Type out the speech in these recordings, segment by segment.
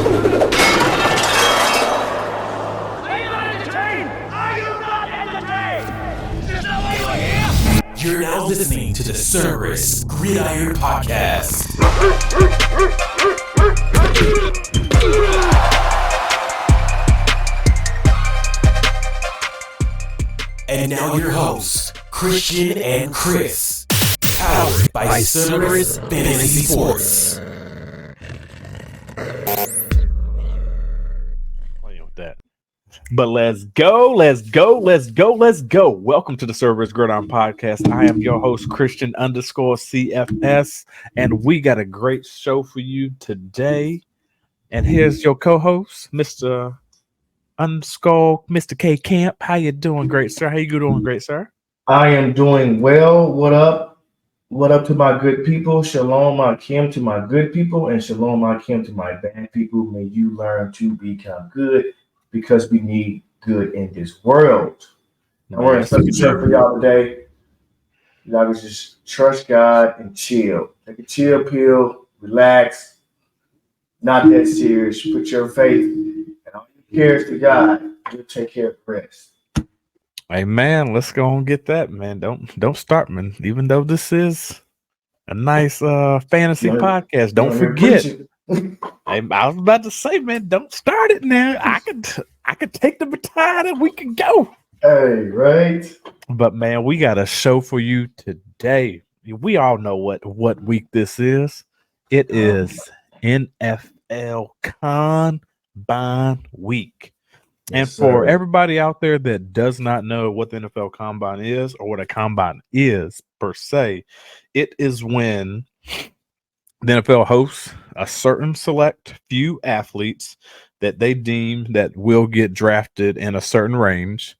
You're now listening to the Cerberus Gridiron Podcast. And now your hosts, Christian and Kris, powered by Cerberus Fantasy Sports. Playing with that. But let's go. Welcome to the Cerberus Gridiron Podcast. I am your host, Christian _CFS, and we got a great show for you today. And here's your co-host, Mr. K Camp. How you doing, great sir? How you doing, great sir? I am doing well. What up? What up to my good people? Shalom Akim to my good people, and Shalom Akim to my bad people. May you learn to become good, because we need good in this world. I'm wearing something for y'all today. Y'all can just trust God and chill. Take a chill pill, relax, not that serious. Put your faith and all your cares to God. He'll take care of the rest. Hey man, let's go and get that, man. Don't start, man. Even though this is a nice fantasy podcast, don't forget. I was about to say, man, don't start it now. I could take the baton and we can go. Hey, right. But man, we got a show for you today. We all know what week this is. It is NFL Combine week. And for everybody out there that does not know what the NFL Combine is or what a combine is per se, it is when the NFL hosts a certain select few athletes that they deem that will get drafted in a certain range,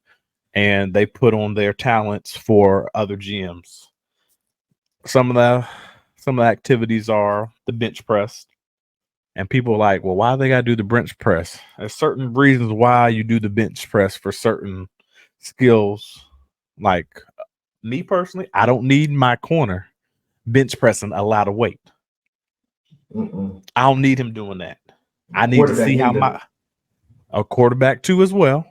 and they put on their talents for other GMs. Some of the activities are the bench press. And people are like, well, why they got to do the bench press? There's certain reasons why you do the bench press for certain skills. Like me personally, I don't need my corner bench pressing a lot of weight. I don't need him doing that. I need to see how a quarterback too as well.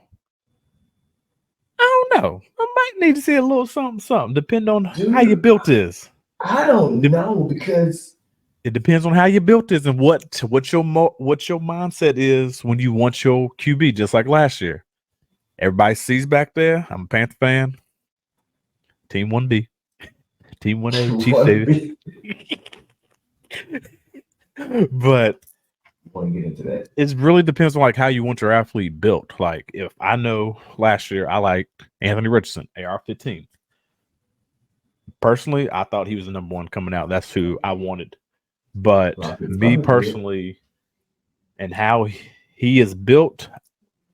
I don't know. I might need to see a little something, depending on how your built is. I don't know, because it depends on how you built this and what your mindset is when you want your QB, just like last year. Everybody sees back there. I'm a Panther fan. Team 1B. Team 1A. Chief David. But I want to get into that. It really depends on like how you want your athlete built. Like if I know last year I liked Anthony Richardson, AR-15. Personally, I thought he was the number one coming out. That's who I wanted. But me personally, and how he is built,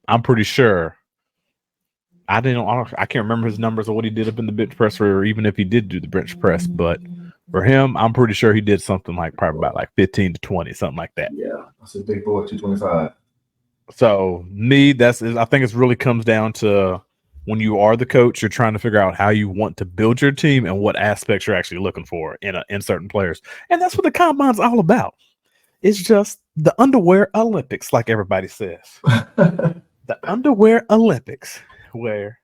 I'm pretty sure. I can't remember his numbers or what he did up in the bench press, or even if he did do the bench press. But for him, I'm pretty sure he did something like probably about like 15 to 20, something like that. Yeah, that's a big boy, 225. So I think it really comes down to when you are the coach, you're trying to figure out how you want to build your team and what aspects you're actually looking for in certain players. And that's what the Combine's all about. It's just the underwear Olympics, like everybody says. The underwear Olympics, where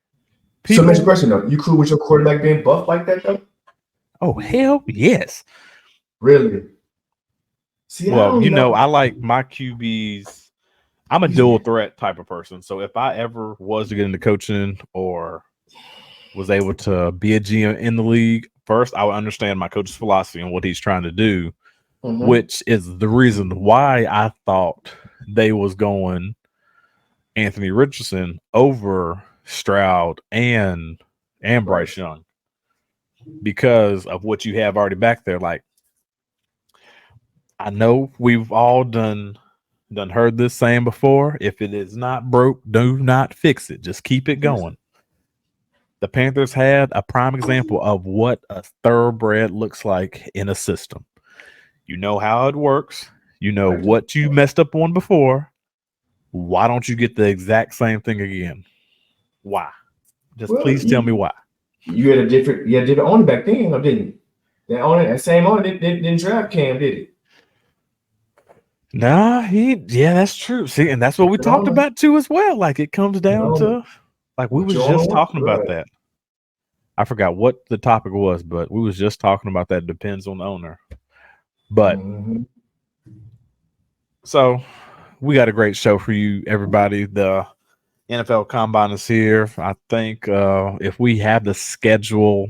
people... So next question, though. You cool with your quarterback being buff like that, though? Oh, hell yes. Really? See, well, I like my QBs. I'm a dual threat type of person. So if I ever was to get into coaching or was able to be a GM in the league, first I would understand my coach's philosophy and what he's trying to do, which is the reason why I thought they was going Anthony Richardson over Stroud and Bryce Young, because of what you have already back there. Like, I know we've all done heard this saying before: if it is not broke, do not fix it. Just keep it going. The Panthers had a prime example of what a thoroughbred looks like in a system. You know how it works. You know what you messed up on before. Why don't you get the exact same thing again? Why? Please tell me why. You had a different owner back then, or didn't you? That same owner didn't draft Cam, did he? That's true. See, and that's what we talked about too as well. Like it comes down to like we was just talking about that. I forgot what the topic was, but we was just talking about that. Depends on the owner. But so we got a great show for you, everybody. The NFL Combine is here. I think if we have the schedule,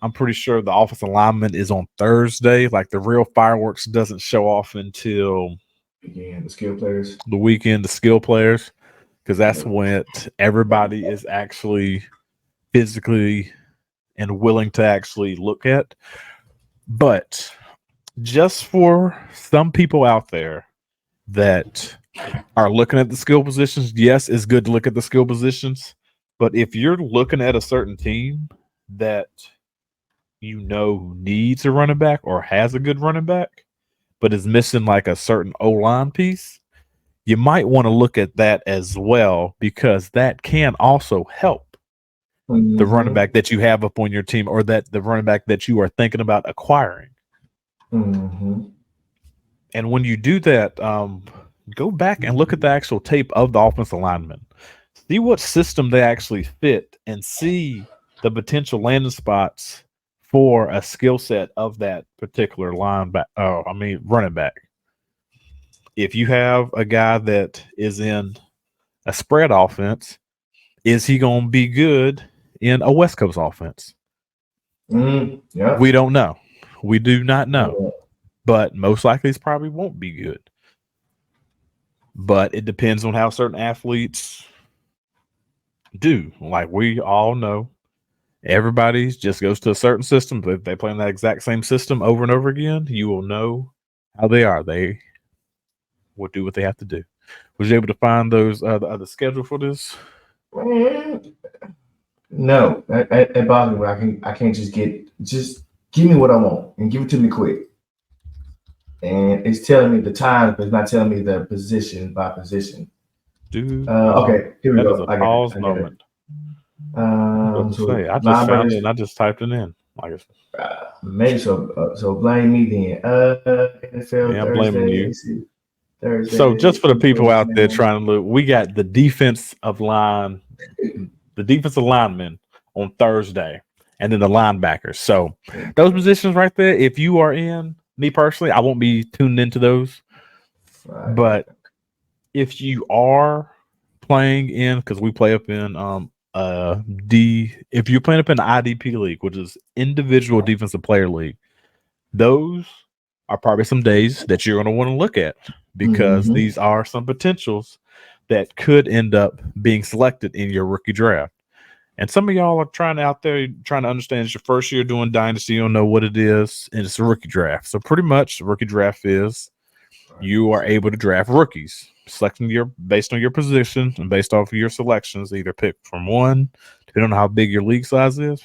I'm pretty sure the offensive alignment is on Thursday. Like the real fireworks doesn't show off until the skill players. The weekend, the skill players, because that's when everybody is actually physically and willing to actually look at. But just for some people out there that are looking at the skill positions, yes, it's good to look at the skill positions. But if you're looking at a certain team that you know needs a running back or has a good running back, but is missing like a certain O-line piece, you might want to look at that as well, because that can also help the running back that you have up on your team, or that the running back that you are thinking about acquiring. And when you do that, go back and look at the actual tape of the offensive lineman. See what system they actually fit, and see the potential landing spots for a skill set of that particular running back. If you have a guy that is in a spread offense, is he going to be good in a West Coast offense? We don't know. We do not know. But most likely, it probably won't be good. But it depends on how certain athletes do. Like we all know, everybody just goes to a certain system. But if they play in that exact same system over and over again, you will know how they are. They will do what they have to do. Was you able to find those the schedule for this? No, it bothers me. I can't just give me what I want and give it to me quick. And it's telling me the time, but it's not telling me the position by position. Dude, okay, here we go. I got it. Moment. I just found it and I just typed it in. Maybe so blame me then. NFL I'm blaming you. Thursday, so just for the people out there trying to look, we got the defensive linemen on Thursday, and then the linebackers. So those positions right there, if you are in, me personally, I won't be tuned into those. But if you are playing in, because we play up in if you're playing up in the IDP league, which is individual defensive player league, those are probably some days that you're going to want to look at, because these are some potentials that could end up being selected in your rookie draft. And some of y'all are trying to understand it's your first year doing Dynasty. You don't know what it is, and it's a rookie draft. So pretty much the rookie draft is you are able to draft rookies, based on your position and based off of your selections, either pick from one, depending on how big your league size is.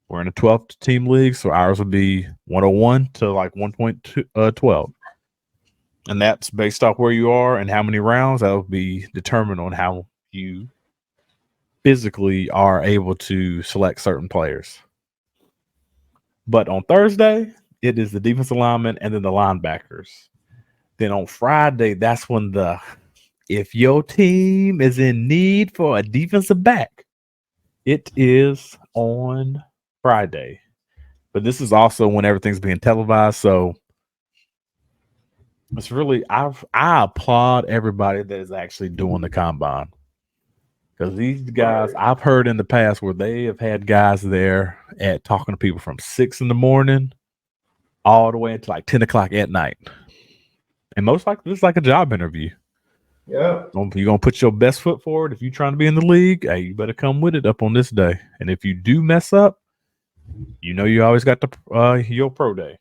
We're in a 12 team league, so ours would be 101 to like 1.12. And that's based off where you are and how many rounds. That will be determined on how you physically are able to select certain players. But on Thursday, it is the defensive linemen and then the linebackers. Then on Friday, that's when if your team is in need for a defensive back, it is on Friday. But this is also when everything's being televised, so it's really I applaud everybody that is actually doing the combine, because these guys, I've heard in the past where they have had guys there at talking to people from 6 a.m. all the way until like 10 o'clock at night, and most likely it's like a job interview. Yeah, you're gonna put your best foot forward. If you're trying to be in the league, hey, you better come with it up on this day. And if you do mess up, you always got your pro day.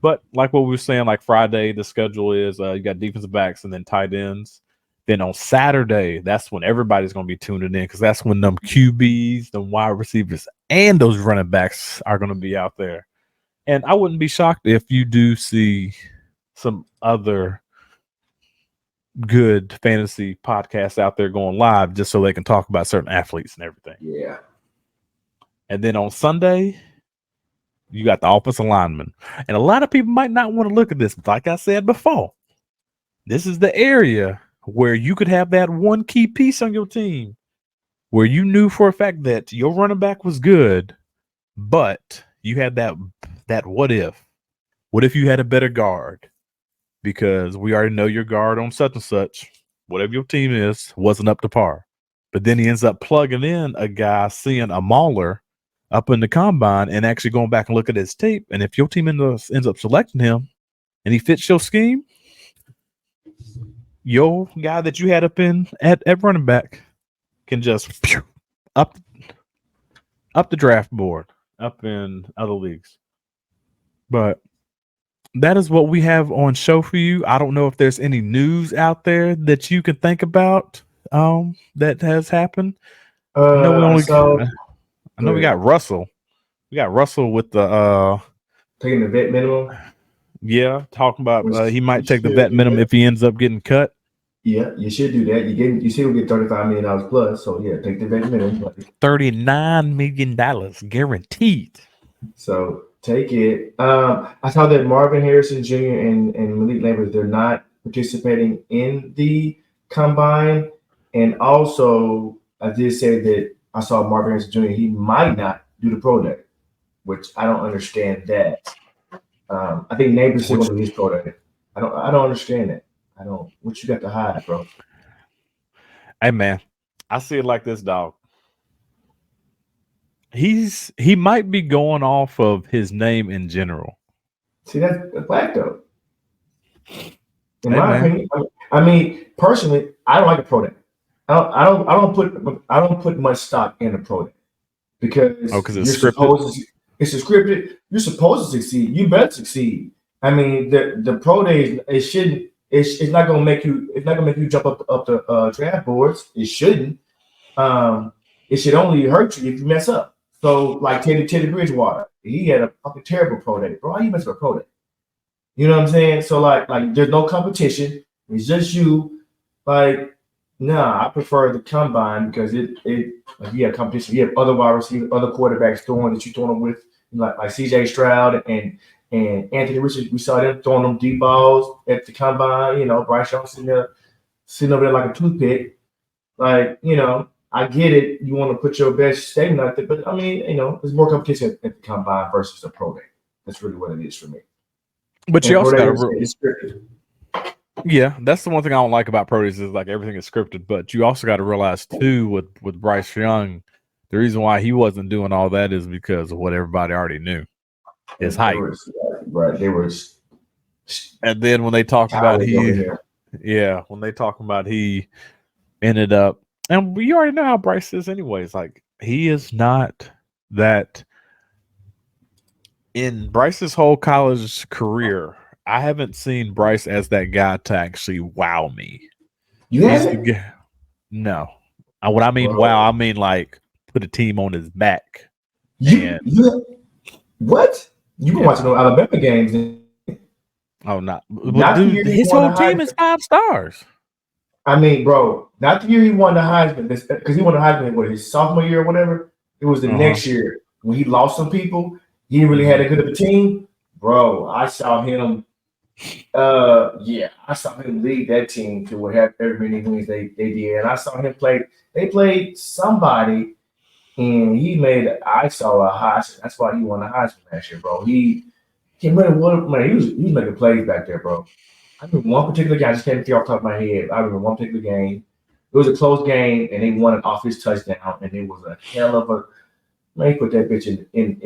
But like what we were saying, like Friday, the schedule is you got defensive backs and then tight ends. Then on Saturday, that's when everybody's going to be tuning in, because that's when them QBs, the wide receivers, and those running backs are going to be out there. And I wouldn't be shocked if you do see some other good fantasy podcasts out there going live just so they can talk about certain athletes and everything. Yeah. And then on Sunday, you got the offensive lineman. And a lot of people might not want to look at this, but like I said before, this is the area where you could have that one key piece on your team where you knew for a fact that your running back was good, but you had that what if? What if you had a better guard? Because we already know your guard on such and such, whatever your team is, wasn't up to par. But then he ends up plugging in a guy, seeing a mauler up in the combine and actually going back and look at his tape. And if your team ends up selecting him and he fits your scheme, your guy that you had up in at running back can just up the draft board, up in other leagues. But that is what we have on show for you. I don't know if there's any news out there that you can think about that has happened. I know we got Russell. We got Russell with the taking the vet minimum. Yeah, talking about he might take the vet minimum if he ends up getting cut. Yeah, you should do that. You still get $35 million plus. So yeah, take the vet minimum. $39 million guaranteed. So take it. I saw that Marvin Harrison Jr. and Malik Lambert, they're not participating in the combine. And also, I did say that I saw Marvin Harrison Jr. He might not do the pro day, which I don't understand that. I think Neighbors still going to do his pro day. I don't understand that. What you got to hide, bro? Hey man, I see it like this, dog. He might be going off of his name in general. See, that's black though. In my opinion, I mean, personally, I don't like a pro day. I don't put much stock in a pro day because it's scripted. It's scripted. You're supposed to succeed. You better succeed. I mean, the pro day it's not gonna make you jump up the draft boards. It shouldn't. It should only hurt you if you mess up. So like Teddy Bridgewater, he had a fucking terrible pro day, bro. How you mess with a pro day? You know what I'm saying? So like there's no competition. It's just you. Like, nah, I prefer the combine because it like you have competition. You have other wide receivers, other quarterbacks throwing that you throwing them with, like CJ Stroud and Anthony Richards. We saw them throwing them deep balls at the combine. You know, Bryce Young sitting over there like a toothpick. Like, you know, I get it. You want to put your best statement out there, but I mean, you know, there's more competition at the combine versus the pro day. That's really what it is for me. But you also got to yeah, that's the one thing I don't like about pro days is like everything is scripted. But you also got to realize too with Bryce Young, the reason why he wasn't doing all that is because of what everybody already knew, his height. Right, they were. And then when they talk about he ended up, and you already know how Bryce is anyways. Like he is not that. In Bryce's whole college career, I haven't seen Bryce as that guy to actually wow me. You haven't? No. What I mean, wow, I mean like put a team on his back. What? You've been watching those Alabama games. Oh, not dude, his whole team is 5 stars. I mean, bro, not the year he won the Heisman, because he won the Heisman his sophomore year or whatever. It was the next year when he lost some people. He didn't really have a good of a team, bro. I saw him. I saw him lead that team to whatever many wins they did, and I saw him play. They played somebody, and he made. I saw a Heisman. That's why he won the Heisman last year, bro. He was making plays back there, bro. I remember one particular game. I just can't think off the top of my head. I remember one particular game. It was a close game, and they won it off his touchdown, and it was a hell of a. Man, he put that bitch in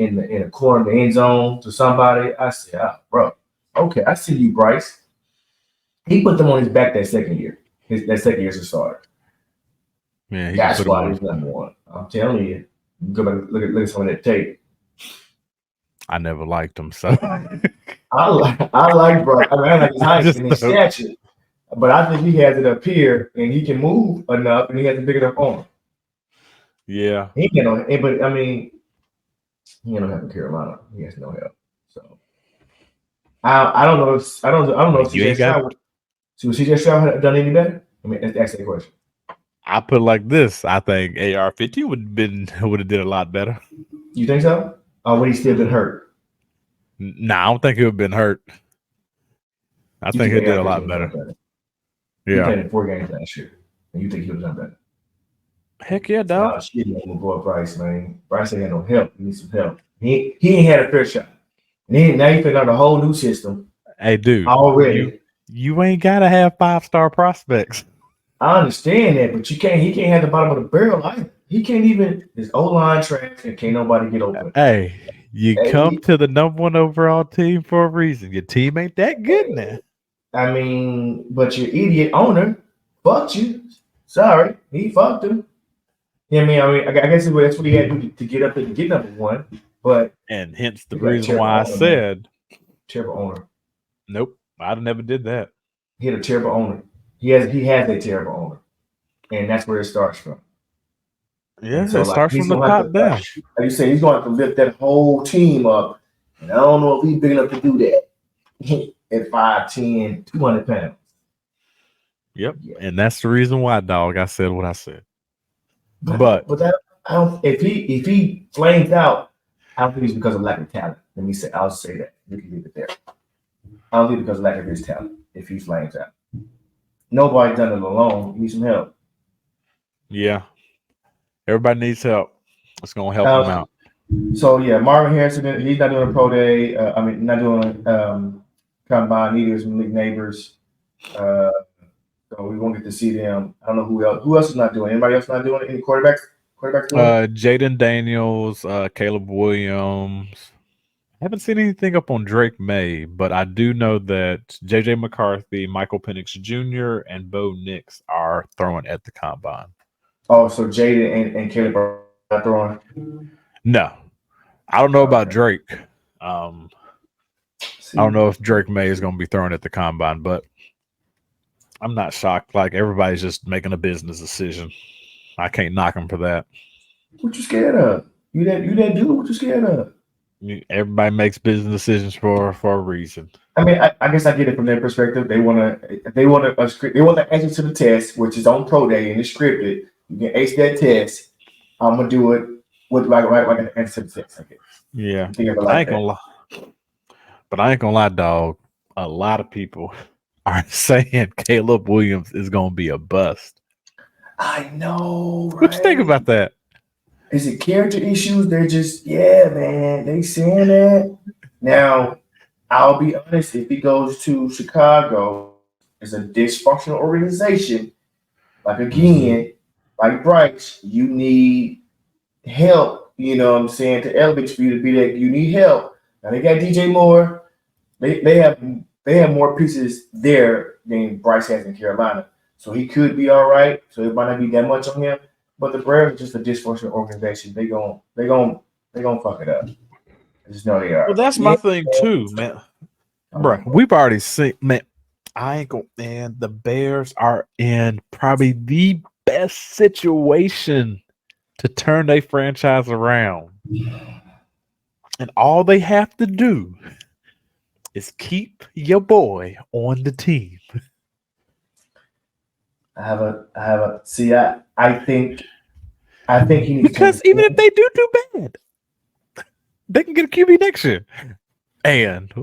the corner of the end zone to somebody. I said, bro, okay, I see you, Bryce. He put them on his back that second year. That second year as a starter. Yeah, that's why he's number one. I'm telling you. Go back look at some of that tape. I never liked him, so I like Bryce. I mean, I like his height and his stature, but I think he has it up here and he can move enough and he has a big enough arm. Yeah, but I mean, he ain't no help in Carolina. He has no help. So I don't know if CJ Stroud had done any better. I mean, that's the question. I put it like this: I think AR-50 would have did a lot better. You think so? Or would he still been hurt? Nah, I don't think he would have been hurt. I think he did a lot better. He played in 4 games last year. And you think he'll jump better? Heck yeah, dog. Nah, shit, my boy Breece, man. Breece ain't got no help. He needs some help. He ain't had a fair shot. And then now you figured out a whole new system. Hey, dude. Already. You ain't gotta have 5-star prospects. I understand that, but he can't have the bottom of the barrel either. He can't even his O-line trash and can't nobody get open. Hey, come to the number 1 overall team for a reason. Your team ain't that good now. I mean, but your idiot owner fucked you. Sorry, he fucked him. Yeah, I guess that's what he had to do to get up to get number 1. But and hence the reason why I said terrible owner. Nope, I never did that. He had a terrible owner. He has a terrible owner, and that's where it starts from. Yeah, so it starts from the top down. Like you say, he's going to have to lift that whole team up, and I don't know if he's big enough to do that at 5'10", 200 pounds. Yep, yeah. And that's the reason why, dog. I said what I said. But that, I don't. If he flames out, I don't think it's because of lack of talent. I'll say that. We can leave it there. I don't think it's because of lack of his talent. If he flames out, nobody's done it alone. He needs some help. Yeah, everybody needs help. It's gonna help him out. So yeah, Marvin Harrison. He's not doing a pro day. Not doing combine. Neither is Malik Neighbors. So we won't get to see them. I don't know who else. Who else is not doing? Anybody else not doing it? Any quarterbacks? Jaden Daniels, Caleb Williams. I haven't seen anything up on Drake May, but I do know that JJ McCarthy, Michael Penix Jr., and Bo Nix are throwing at the combine. Oh, so Jaden and Caleb are not throwing? No. I don't know about Drake. I don't know if Drake May is going to be throwing at the combine, but I'm not shocked. Like, everybody's just making a business decision. I can't knock them for that. What you scared of? You that dude? What you scared of? Everybody makes business decisions for a reason. I mean, I guess I get it from their perspective. They want the answer to the test, which is on pro day and it's scripted. You can ace that test. I'm gonna do it with like an answer to the test. I guess. Yeah, I ain't gonna lie. But I ain't gonna lie, dog. A lot of people are saying Caleb Williams is gonna be a bust. I know. Right? What you think about that? Is it character issues? They're just, man, they saying that. Now, I'll be honest, if he goes to Chicago, it's a dysfunctional organization. Like, again, like Breece, you need help, you know what I'm saying, to elevate for you to be that. You need help. Now, they got DJ Moore. They have more pieces there than Breece has in Carolina. So he could be all right. So it might not be that much on him. But the Braves are just a dysfunctional organization. They gon' fuck it up. I just know they are. Well, that's my thing too, man. Bro, we've already seen, man. Man, the Bears are in probably the best situation to turn their franchise around, and all they have to do is keep your boy on the team. I think he needs because even if they do bad, they can get a QB next year. And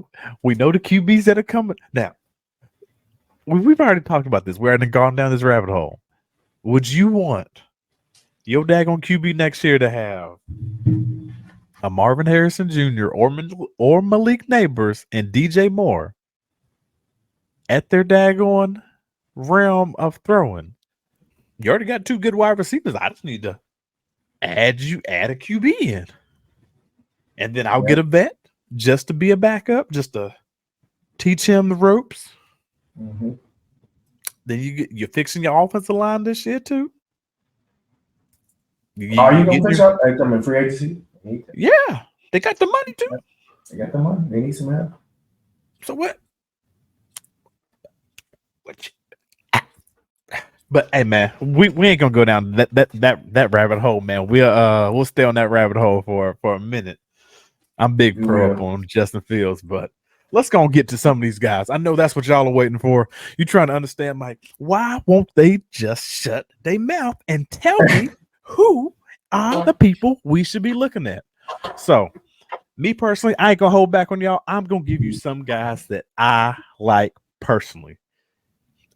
we know the QBs that are coming. Now, we've already talked about this. We're already gone down this rabbit hole. Would you want your daggone QB next year to have a Marvin Harrison Jr. or Malik Neighbors and DJ Moore at their daggone realm of throwing? You already got 2 good wide receivers. I just need to add a QB in, and then I'll get a vet just to be a backup, just to teach him the ropes. Mm-hmm. Then you're fixing your offensive line this year too. Are you gonna fix up? I'm in free agency. Yeah, they got the money too. They got the money. They need some help. So what? But hey, man, we ain't gonna go down that rabbit hole, man. We'll stay on that rabbit hole for a minute. I'm big pro up on Justin Fields, but let's go and get to some of these guys. I know that's what y'all are waiting for. You trying to understand, like, why won't they just shut their mouth and tell me who are the people we should be looking at? So, me personally, I ain't gonna hold back on y'all. I'm gonna give you some guys that I like personally.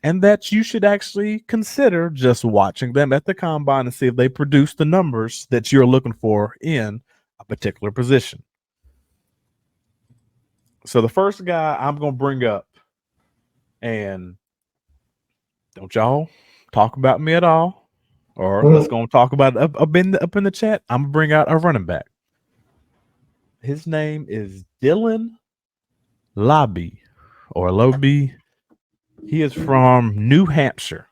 and that you should actually consider just watching them at the combine and see if they produce the numbers that you're looking for in a particular position. So the first guy I'm going to bring up, and don't y'all talk about me at all, or let's go and talk about it up in the chat. I'm going to bring out a running back. His name is Dylan Laube or Laube. He is from New Hampshire.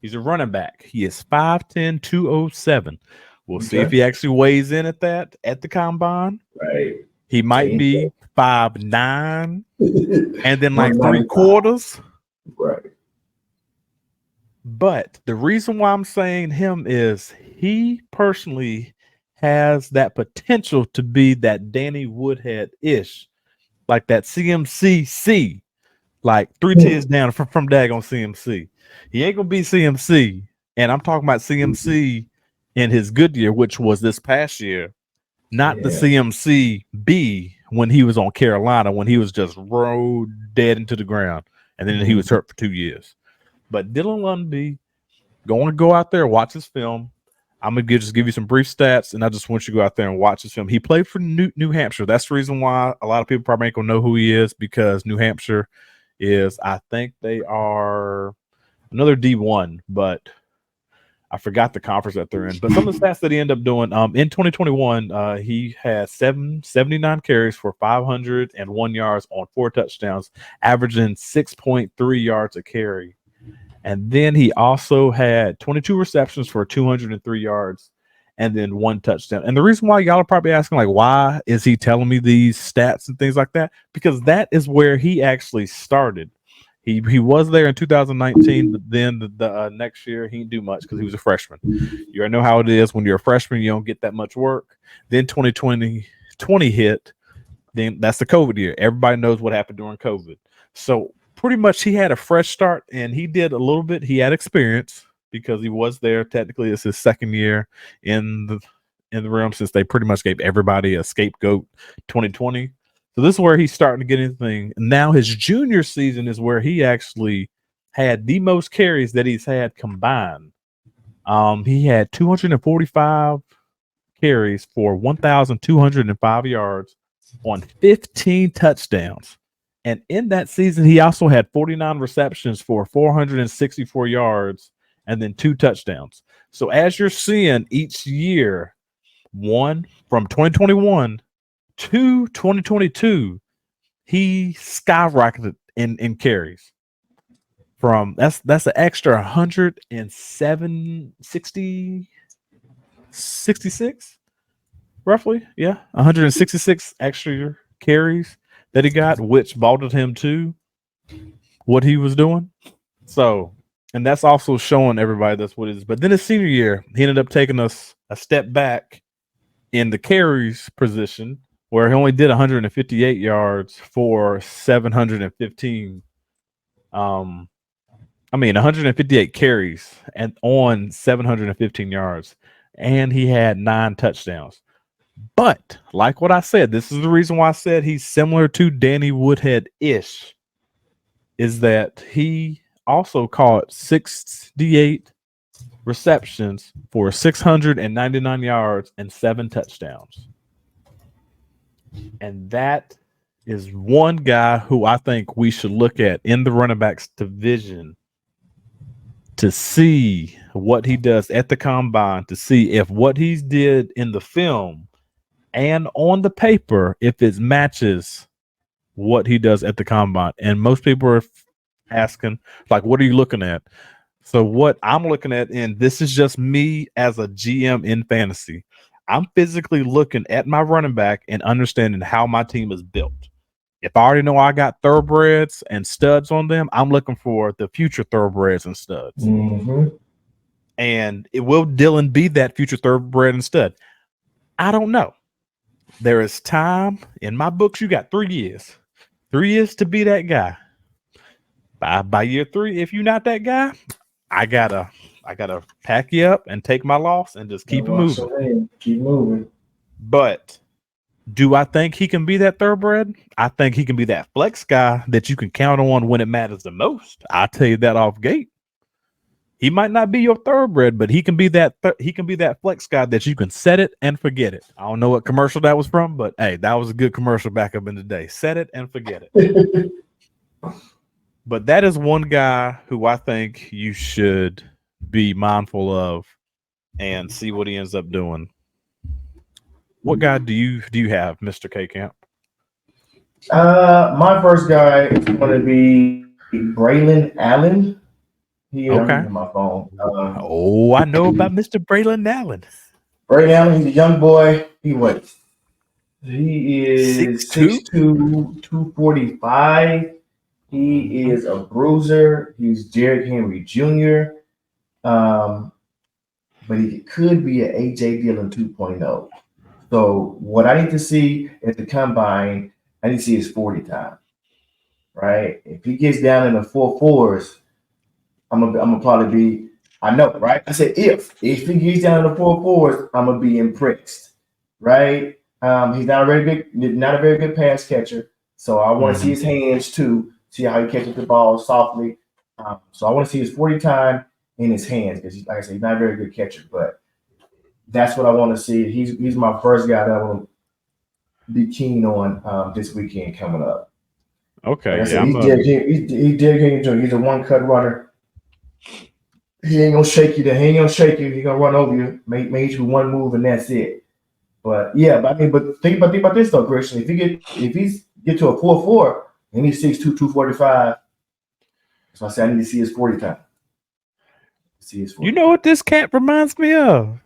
He's a running back. He is 5'10", 207. We'll see if he actually weighs in at that at the combine. Right. He might be 5'9", and then like 3/4. Right. But the reason why I'm saying him is he personally has that potential to be that Danny Woodhead-ish, like that CMC, like 3 tiers down from daggone CMC. He ain't gonna be CMC, and I'm talking about CMC in his good year, which was this past year, not the CMC B when he was on Carolina, when he was just rode dead into the ground, and then he was hurt for 2 years. But Dylan Laube, go out there and watch his film. I'm gonna just give you some brief stats, and I just want you to go out there and watch his film. He played for New Hampshire. That's the reason why a lot of people probably ain't gonna know who he is, because New Hampshire is, I think they are another D1, but I forgot the conference that they're in. But some of the stats that he ended up doing in 2021, he had 79 carries for 501 yards on 4 touchdowns, averaging 6.3 yards a carry. And then he also had 22 receptions for 203 yards and then 1 touchdown. And the reason why y'all are probably asking, like, why is he telling me these stats and things like that? Because that is where he actually started. He was there in 2019, but then the next year he didn't do much because he was a freshman. You already know how it is. When you're a freshman, you don't get that much work. Then 2020 hit. Then that's the COVID year. Everybody knows what happened during COVID. So pretty much he had a fresh start, and he did a little bit. He had experience because he was there. Technically, it's his second year in the realm, since they pretty much gave everybody a scapegoat 2020. So this is where he's starting to get anything. Now his junior season is where he actually had the most carries that he's had combined. He had 245 carries for 1,205 yards on 15 touchdowns. And in that season, he also had 49 receptions for 464 yards and then 2 touchdowns. So as you're seeing each year, one from 2021 to 2022, he skyrocketed in carries. From that's an extra 66 roughly. Yeah, 166 extra carries that he got, which vaulted him to what he was doing. So, and that's also showing everybody that's what it is. But then his senior year, he ended up taking us a step back in the carries position, where he only did 158 yards for 715. 158 carries and on 715 yards, and he had 9 touchdowns. But like what I said, this is the reason why I said he's similar to Danny Woodhead-ish, is that he also caught 68 receptions for 699 yards and 7 touchdowns. And that is one guy who I think we should look at in the running backs division to see what he does at the combine, to see if what he did in the film and on the paper, if it matches what he does at the combine. And most people are asking, like, what are you looking at? So what I'm looking at, and this is just me as a GM in fantasy, I'm physically looking at my running back and understanding how my team is built. If I already know I got thoroughbreds and studs on them, I'm looking for the future thoroughbreds and studs. Mm-hmm. And will Dylan be that future thoroughbred and stud? I don't know. There is time in my books. You got 3 years. 3 years to be that guy. By year 3, if you're not that guy, I gotta pack you up and take my loss and just keep it moving. Keep moving. But Do I think he can be that thoroughbred? I think he can be that flex guy that you can count on when it matters the most. I'll tell you that off gate. He might not be your thoroughbred, but he can be that. He can be that flex guy that you can set it and forget it. I don't know what commercial that was from, but hey, that was a good commercial back up in the day. Set it and forget it. But that is one guy who I think you should be mindful of and see what he ends up doing. What guy do you have, Mr. K Camp? My first guy is going to be Braylon Allen. I'm using my phone. I know about Mr. Braylon Allen. Braylon Allen, he's a young boy. He is 6'2", 245. He is a bruiser. He's Derrick Henry Jr. But he could be an A.J. Dillon 2.0. So what I need to see at the combine, I need to see his 40 time. Right? If he gets down in the 4.4s, I'm gonna probably be. I know, right? I said if he gets down in the 4.4s, I'm gonna be impressed. Right? He's not a very good pass catcher. So I want to see his hands too. See how he catches the ball softly. So I want to see his 40 time in his hands because, like I said, he's not a very good catcher. But that's what I want to see. He's my first guy that I want to be keen on this weekend coming up. Okay, like I said, he's Derrick Henry. He's a one cut runner. He ain't gonna shake you. He's gonna run over you, make you one move, and that's it. But think about this though, Christian. If he's get to a 4.4. And he's 6'2", 245. So I said I need to see his 40 time. You know what this cat reminds me of?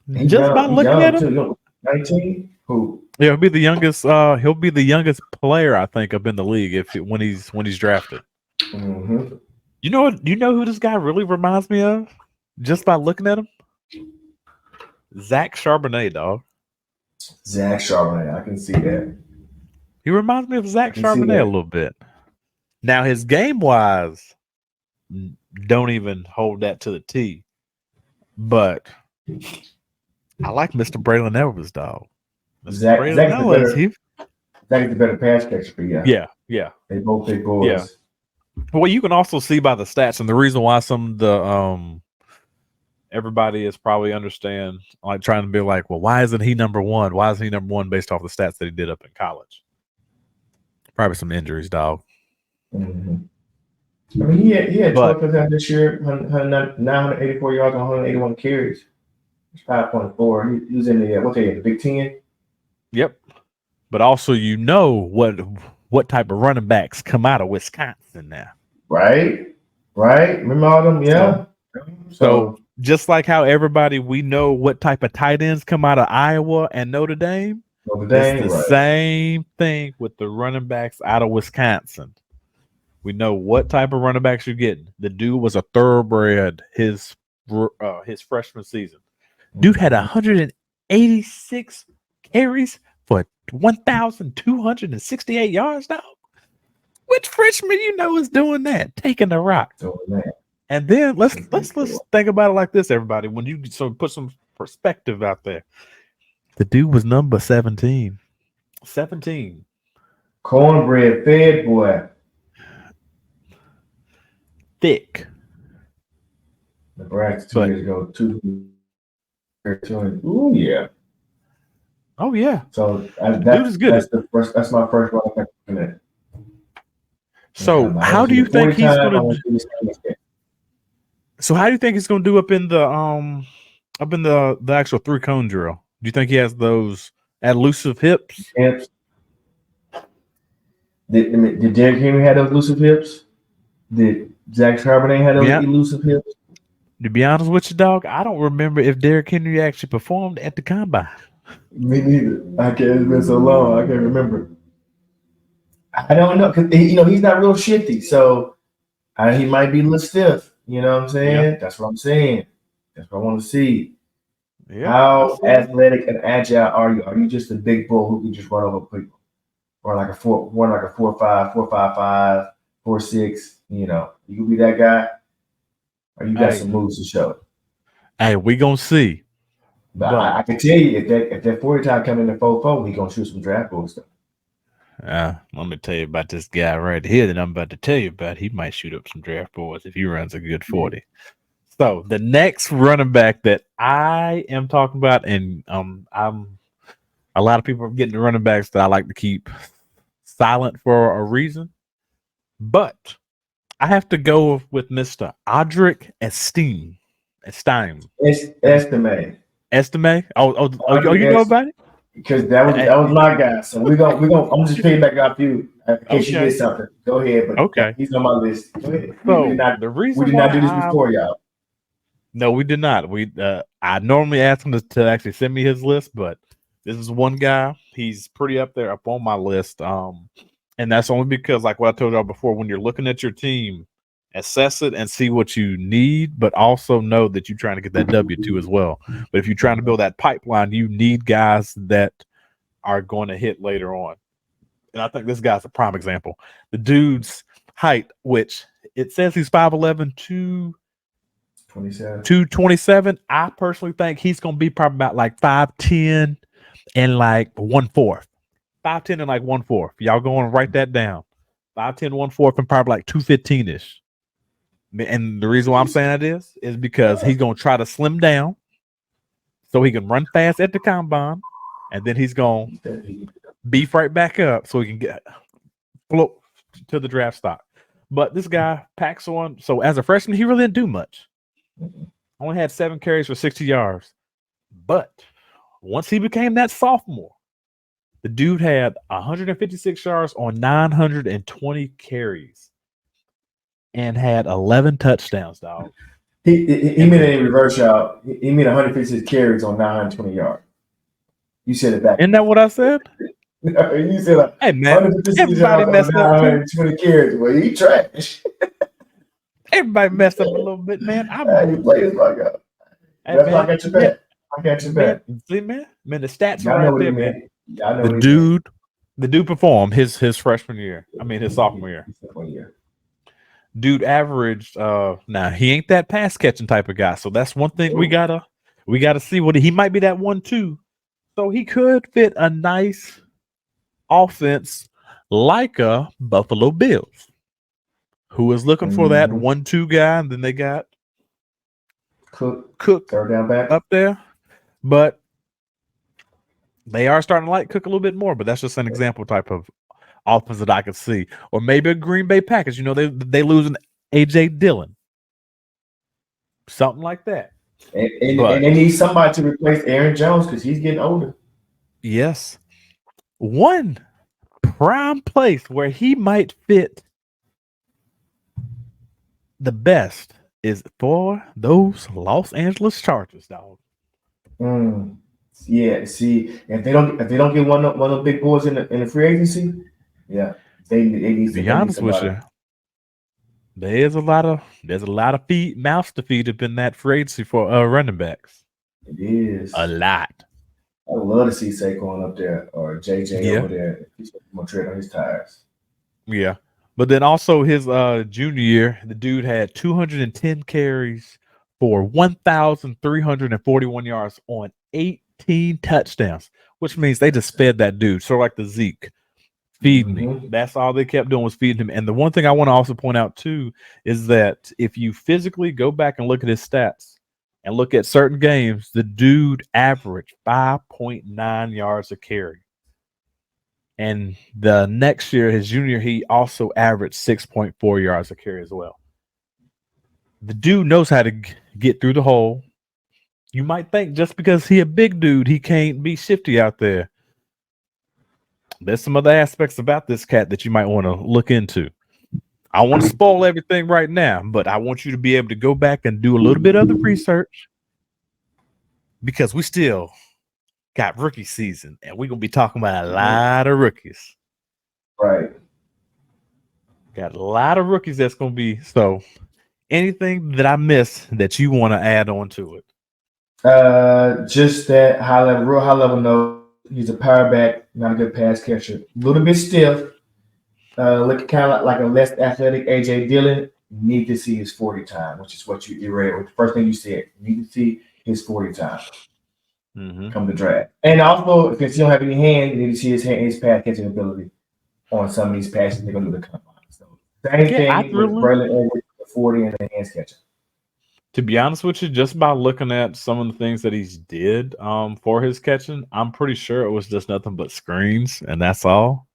By looking at him. 19? Who? Yeah, he'll be the youngest. He'll be the youngest player I think up in the league when he's drafted. Mm-hmm. You know what? You know who this guy really reminds me of? Just by looking at him, Zach Charbonnet, dog. Zach Charbonnet, I can see that. He reminds me of Zach Charbonnet a little bit. Now, his game-wise, don't even hold that to the T. But I like Mr. Braylon Elvis, dog. Zach is the better pass catcher for you. Yeah. They both big boys. Yeah. Well, you can also see by the stats, and the reason why some of the everybody is probably understand, like trying to be like, well, why isn't he number one? Why isn't he number one based off the stats that he did up in college? Probably some injuries, dog. Mm-hmm. I mean, he had 12 touchdowns this year, 984 yards on 181 carries. 5.4. He was in the Big Ten. Yep. But also, what type of running backs come out of Wisconsin now? Right. Remember all them? Yeah. So just like how we know what type of tight ends come out of Iowa and Notre Dame. It's the same thing with the running backs out of Wisconsin. We know what type of running backs you're getting. The dude was a thoroughbred his freshman season. Dude had 186 carries for 1,268 yards, dog. Which freshman is doing that? Taking the rock. And then let's think about it like this, everybody. When you put some perspective out there. The dude was number 17. 17. Cornbread fed boy. Thick. Nebraska 2 years ago. 2. Ooh, yeah. Oh, yeah. So dude is good. That's my first one. So how do you think he's going to? So how do you think he's going to do up in the actual 3-cone drill? Do you think he has those elusive hips? Did Derrick Henry have those elusive hips? Did Zach Charbonnet have those elusive hips? To be honest with you, dog, I don't remember if Derrick Henry actually performed at the combine. Me neither. It's been so long, I can't remember. I don't know because he's not real shifty, so he might be a little stiff. You know what I'm saying? Yeah. That's what I'm saying. That's what I want to see. Yeah, how athletic and agile are you? Are you just a big bull who can just run over people, or like a 4.5, 4.55, 4.6? You can be that guy, or you got some moves to show. Hey, we gonna see. But I can tell you, if that 40 time come in the 4-4, he gonna shoot some draft board stuff. Let me tell you about this guy right here that I'm about to tell you about. He might shoot up some draft boards if he runs a good 40. Yeah. So the next running back that I am talking about, and I'm a lot of people are getting the running backs that I like to keep silent for a reason, but I have to go with Mr. Audric Estime. Estime. Oh, you know about it? Because that was my guy. So we're gonna I'm just paying off you in case you did something. Go ahead, but he's on my list. Go ahead. So we did not do this before, y'all. No, we did not. I normally ask him to actually send me his list, but this is one guy. He's pretty up there up on my list. And that's only because, like what I told y'all before, when you're looking at your team, assess it and see what you need, but also know that you're trying to get that W2 as well. But if you're trying to build that pipeline, you need guys that are going to hit later on. And I think this guy's a prime example. The dude's height, which it says he's 5'11", 227. I personally think he's going to be probably about like 5'10" and like 1/4. 5'10" and like 1/4. Y'all going to write that down. 5'10", 1/4, and probably like 215-ish. And the reason why I'm saying that is because he's going to try to slim down so he can run fast at the combine, and then he's going to beef right back up so he can get float to the draft stock. But this guy packs on. So as a freshman, he really didn't do much. Only had 7 carries for 60 yards. But once he became that sophomore, the dude had 156 yards on 920 carries. And had 11 touchdowns, dog. He made a reverse out. He made 156 carries on 920 yards. You said it back. Isn't that what I said? You said like, hey man, everybody messed up. 920 carries. Well, he trash. Everybody messed up a little bit, man. You play his fuck up. That's why I got your back. I got your back. See, man, the stats are right there, man. The dude performed his freshman year. I mean, his sophomore year. Dude averaged now he ain't that pass catching type of guy, so that's one thing we gotta see what he might be that 1-2, so he could fit a nice offense like a Buffalo Bills, who is looking for that 1-2 guy, and then they got Cook third down back up there, but they are starting to like Cook a little bit more, but that's just an example type of offense that I could see. Or maybe a Green Bay Packers. You know, they losing A.J. Dillon. Something like that. And they need somebody to replace Aaron Jones because he's getting older. Yes. One prime place where he might fit the best is for those Los Angeles Chargers, dog. Yeah, see, if they don't get one of the big boys in the free agency, yeah, they need to be honest with you. There's a lot of mouths to feed up in that free agency for running backs. It is a lot. I would love to see Saquon up there or JJ over there. He's going to tread on his tires. Yeah, but then also his junior year, the dude had 210 carries for 1,341 yards on 18 touchdowns, which means they just fed that dude. So like the Zeke. Feed me. That's all they kept doing was feeding him. And the one thing I want to also point out too is that if you physically go back and look at his stats and look at certain games, the dude averaged 5.9 yards a carry. And the next year, his junior, he also averaged 6.4 yards a carry as well. The dude knows how to get through the hole. You might think just because he a big dude, he can't be shifty out there. There's some other aspects about this cat that you might want to look into. I want to spoil everything right now, but I want you to be able to go back and do a little bit of the research because we still got rookie season, and we're going to be talking about a lot of rookies. Right. Got a lot of rookies that's going to be. So anything that I missed that you want to add on to it? Just that real high level note. He's a power back, not a good pass catcher. A little bit stiff. Looking kind of like a less athletic A.J. Dillon. Need to see his 40 time, which is what you read. The first thing you said. Need to see his 40 time. come the draft. And also, since you don't have any hand, you need to see his pass catching ability on some of these passes they're going to do the combine. So, same thing with Braylon Edwards, the 40 and the hands catcher. To be honest with you, just by looking at some of the things that he's did for his catching, I'm pretty sure it was just nothing but screens, and that's all.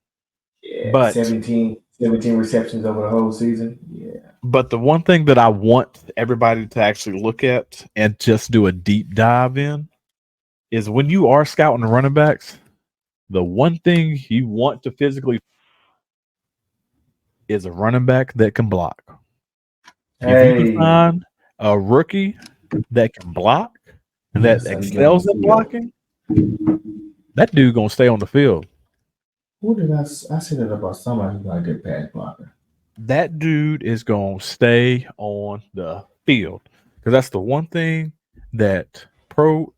Yeah, but 17 receptions over the whole season. Yeah. But the one thing that I want everybody to actually look at and just do a deep dive in is when you are scouting the running backs, the one thing you want to physically is a running back that can block. If you can find a rookie that can block and that excels at blocking, that dude gonna stay on the field. Who did I said that about somebody who's not a good pass blocker? That dude is gonna stay on the field because that's the one thing that pro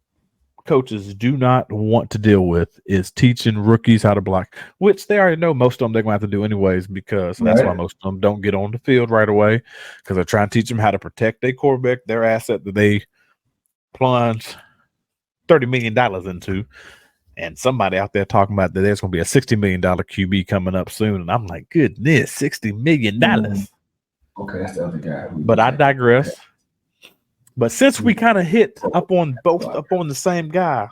coaches do not want to deal with is teaching rookies how to block, which they already know most of them they're going to have to do anyways because that's why most of them don't get on the field right away because they're trying to teach them how to protect their quarterback, their asset that they plunge $30 million into. And somebody out there talking about that there's going to be a $60 million QB coming up soon. And I'm like, goodness, $60 million. Okay, that's the other guy. But I digress. But since we kind of hit up on the same guy,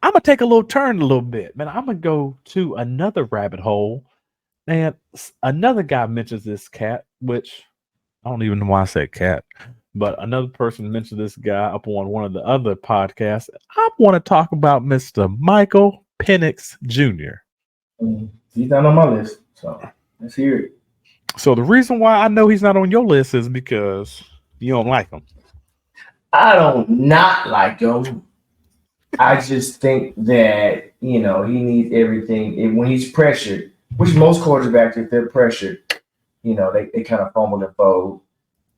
I'm going to take a little turn a little bit. Man, I'm going to go to another rabbit hole. And another guy mentions this cat, which I don't even know why I said cat. But another person mentioned this guy up on one of the other podcasts. I want to talk about Mr. Michael Penix Jr. He's not on my list, so let's hear it. So the reason why I know he's not on your list is because you don't like him. I don't not like him. I just think that, he needs everything. And when he's pressured, which most quarterbacks, if they're pressured, they kind of fumble and fold.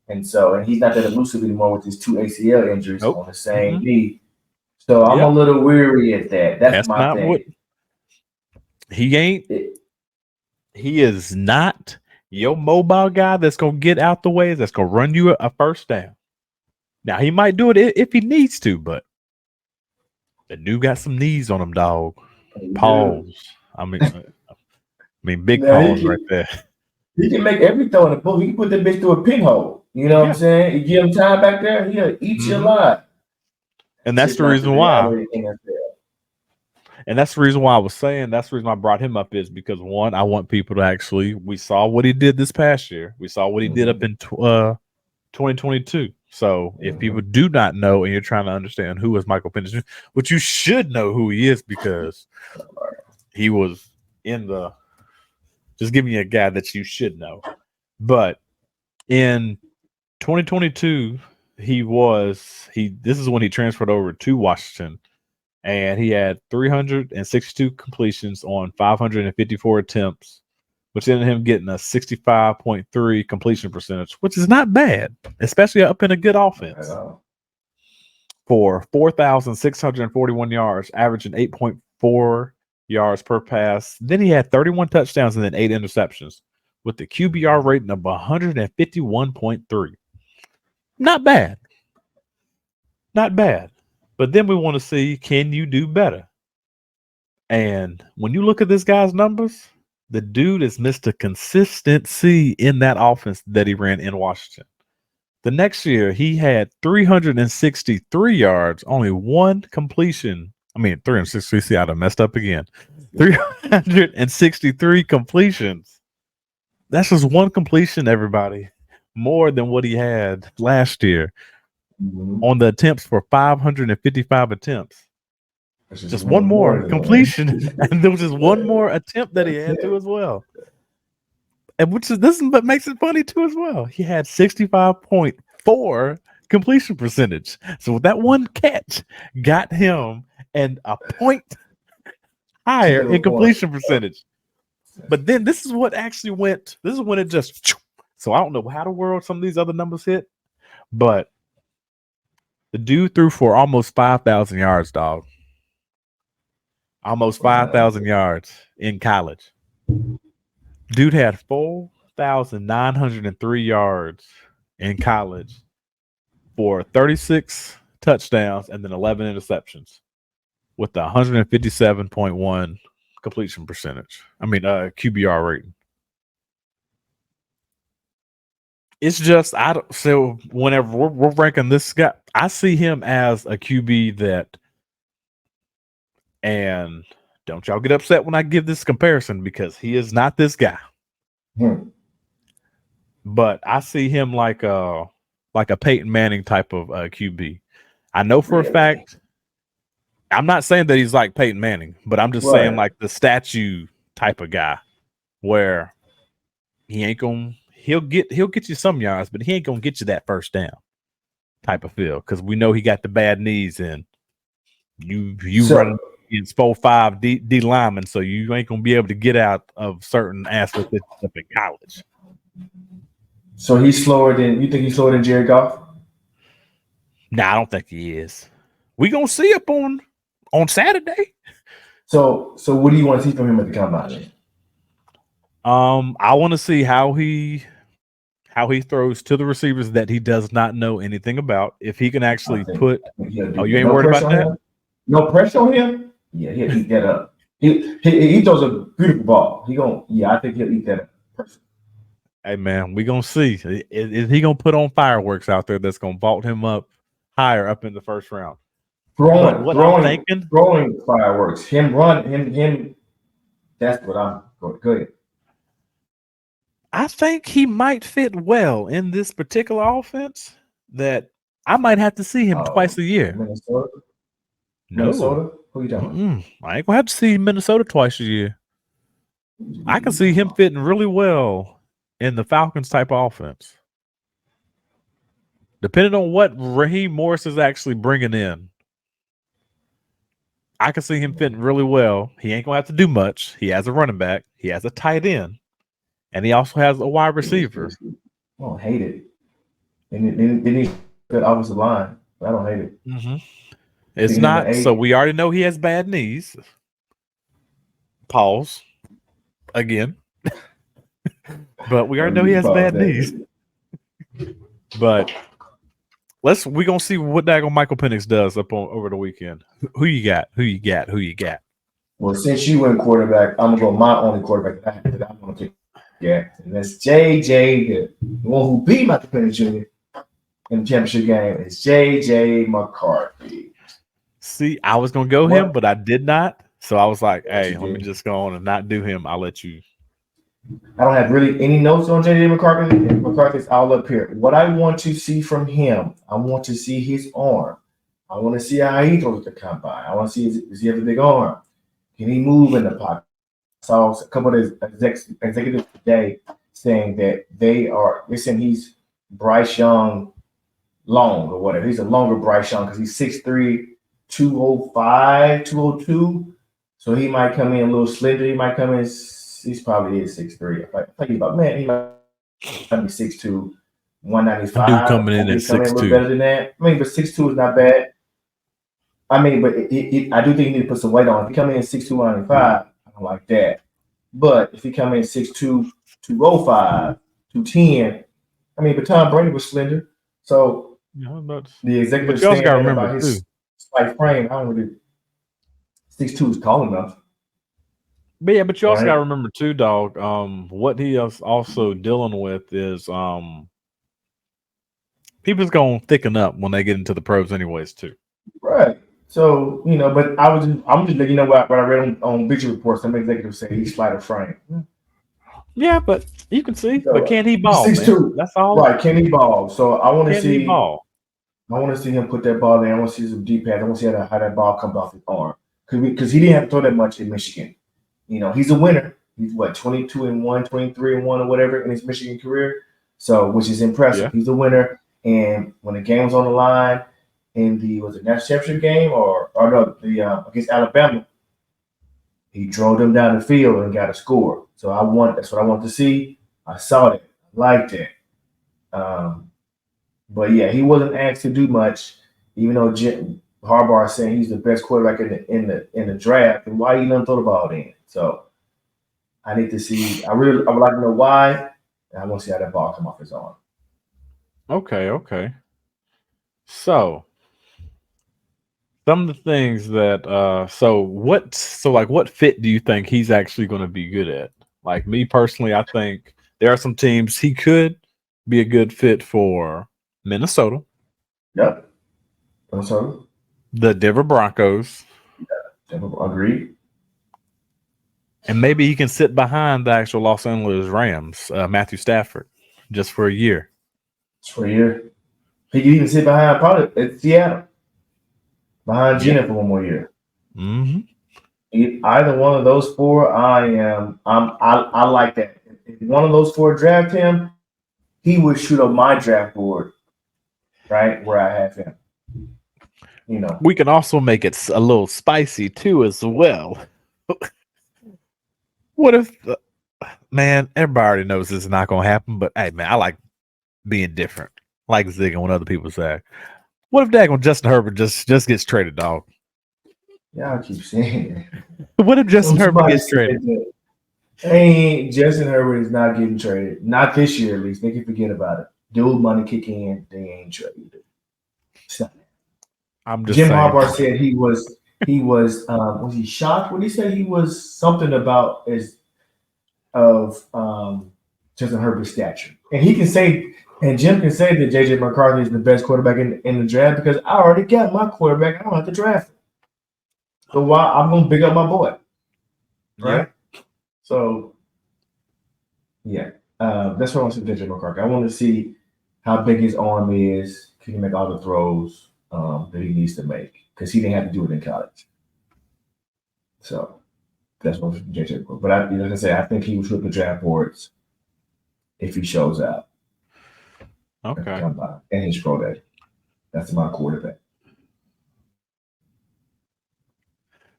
And he's not that elusive anymore with his 2 ACL injuries on the same knee. So I'm a little weary at that. That's my thing. He is not your mobile guy that's going to get out the way, that's going to run you a first down. Now, he might do it if he needs to, but the dude got some knees on him, dog. Pause. I mean, big pause right there. He can make every throw in the book. He can put that bitch through a pinhole. You know what I'm saying? You give him time back there, he'll eat you alive. And that's the reason why. And that's the reason why I was saying, that's the reason I brought him up is because, one, I want people to we saw what he did this past year. We saw what he did up in 2022. So if people do not know and you're trying to understand who is Michael Penix, which you should know who he is because he was just giving you a guy that you should know. But in 2022, this is when he transferred over to Washington, and he had 362 completions on 554 attempts, which ended him getting a 65.3 completion percentage, which is not bad, especially up in a good offense. For 4,641 yards, averaging 8.4 yards per pass. Then he had 31 touchdowns and then 8 interceptions with the QBR rating of 151.3. Not bad. Not bad. But then we want to see, can you do better? And when you look at this guy's numbers, the dude has missed a consistency in that offense that he ran in Washington. The next year, he had 363 yards, only one completion. 360. See, I done messed up again. 363 completions. That's just one completion, everybody. More than what he had last year on the attempts for 555 attempts. Just one more completion. And there was just one more attempt that he had to as well. And this is what makes it funny too as well. He had 65.4 completion percentage. So that one catch got him and a point higher in completion percentage. But then this is what actually went. This is when it just. So I don't know how the world some of these other numbers hit, but the dude threw for almost 5,000 yards, dog. Almost 5,000 yards in college. Dude had 4,903 yards in college for 36 touchdowns and then 11 interceptions with the 157.1 completion percentage. QBR rating. It's just so whenever we're ranking this guy, I see him as a QB that, and don't y'all get upset when I give this comparison because he is not this guy. But I see him like a Peyton Manning type of QB. I know for a fact. I'm not saying that he's like Peyton Manning, but I'm just saying like the statue type of guy, where he ain't gonna he'll get you some yards, but he ain't gonna get you that first down type of feel because we know he got the bad knees and you running against 4-5 D linemen, so you ain't gonna be able to get out of certain aspects up in college. So you think he's slower than Jared Goff? Nah, I don't think he is. We gonna see up on Saturday. So what do you want to see from him at the combine? I want to see how he throws to the receivers that he does not know anything about. If he can actually put, you ain't worried about that? No pressure on him? Yeah, he'll eat that up. He throws a beautiful ball. I think he'll eat that up. Hey man, we gonna see. Is he gonna put on fireworks out there that's gonna vault him up higher up in the first round? Throwing fireworks. Him. That's what I'm going. Go ahead. I think he might fit well in this particular offense. That I might have to see him twice a year. Minnesota? No. Minnesota? Who are you talking about? I ain't gonna have to see Minnesota twice a year. I can see him fitting really well in the Falcons type of offense. Depending on what Raheem Morris is actually bringing in, I can see him fitting really well. He ain't going to have to do much. He has a running back. He has a tight end. And he also has a wide receiver. I don't hate it. And then he got offensive line. I don't hate it. Mm-hmm. It's not. So we already know he has bad knees. Pause. Again. But we already know he has bad knees. But we're gonna see what daggone Michael Penix does over the weekend. Who you got? Well, since you went quarterback, I'm gonna go my only quarterback that I'm gonna pick. Yeah, and that's JJ, the one who beat Michael Penix Jr. in the championship game. Is JJ McCarthy. See, I was gonna go him, but I did not. So I was like, hey, let me just go on and not do him. I'll let you. I don't have really any notes on JJ McCarthy. McCarthy's all up here. What I want to see from him, I want to see his arm. I want to see how he throws the combine. I want to see does he have a big arm? Can he move in the pocket? I saw a couple of executives today saying that they're saying he's Bryce Young long or whatever. He's a longer Bryce Young because he's 6'3", 205, 202. So he might come in a little slender. He might come in. He's probably 6'3". I think he might be 6'2", 195. Dude coming in at 6'2". Better than that. I mean, but 6'2" is not bad. I mean, but I do think he needs to put some weight on. If he come in 6'2", 195, I don't like that. But if he come in 6'2", 205, 210, I mean, but Tom Brady was slender. So the executive saying about his slight frame, I don't really. 6'2" is tall enough. But yeah, but you also got to remember too, dog. What he is also dealing with is people's gonna thicken up when they get into the pros, anyways, too. Right. So but I'm just letting you know what I read on Bleacher Report. Some executives say he's slighter frame. Yeah, but you can see. But can he ball? 6'2". That's all. Right? Can he ball? So I want to see. He ball? I want to see him put that ball there. I want to see some deep pass. I want to see how that ball comes off his arm because he didn't have to throw that much in Michigan. He's a winner. He's 22-1, 23-1 or whatever in his Michigan career. So, which is impressive. Yeah. He's a winner. And when the game was on the line in the national championship game or no, against Alabama, he drove them down the field and got a score. So that's what I want to see. I saw that. I liked it. But yeah, he wasn't asked to do much, even though Harbaugh is saying he's the best quarterback in the draft. And why he didn't throw the ball in? So I need to see. I would like to know why. And I want to see how that ball come off his arm. Okay. So Some of the things that what fit do you think he's actually going to be good at? Like me personally, I think there are some teams he could be a good fit for. Minnesota, Yep. So, the Denver Broncos, agreed. and maybe he can sit behind the actual Los Angeles Rams, Matthew Stafford, just for a year. For a year. He could even sit behind probably at Seattle. Behind Gina for one more year. Mm-hmm. Either one of those four, I like that. If one of those four draft him, he would shoot up my draft board, right where I have him. You know, we can also make it a little spicy too, as well. What if, man? Everybody already knows this is not going to happen, but hey, man, I like being different. I like zigging when other people say. What if daggone Justin Herbert just gets traded, dog? Yeah, I keep saying that. What if Justin Herbert gets traded? Hey, Justin Herbert is not getting traded. Not this year, at least. They can forget about it. Dude, money kick in, they ain't traded. I'm just Jim saying. Harbaugh said he was he shocked? What did he say? He was something about Justin Herbert's stature. And he can say, and Jim can say that JJ McCarthy is the best quarterback in the draft because I already got my quarterback. I don't have to draft him. So why I'm gonna big up my boy. Right? Yeah. So yeah. That's what I want to see with JJ McCarthy. I want to see how big his arm is. Can he make all the throws that he needs to make? Because he didn't have to do it in college. So that's what JJ. But like I said, I think he will flip the draft boards if he shows up. Okay. And his pro day. That's my quarterback.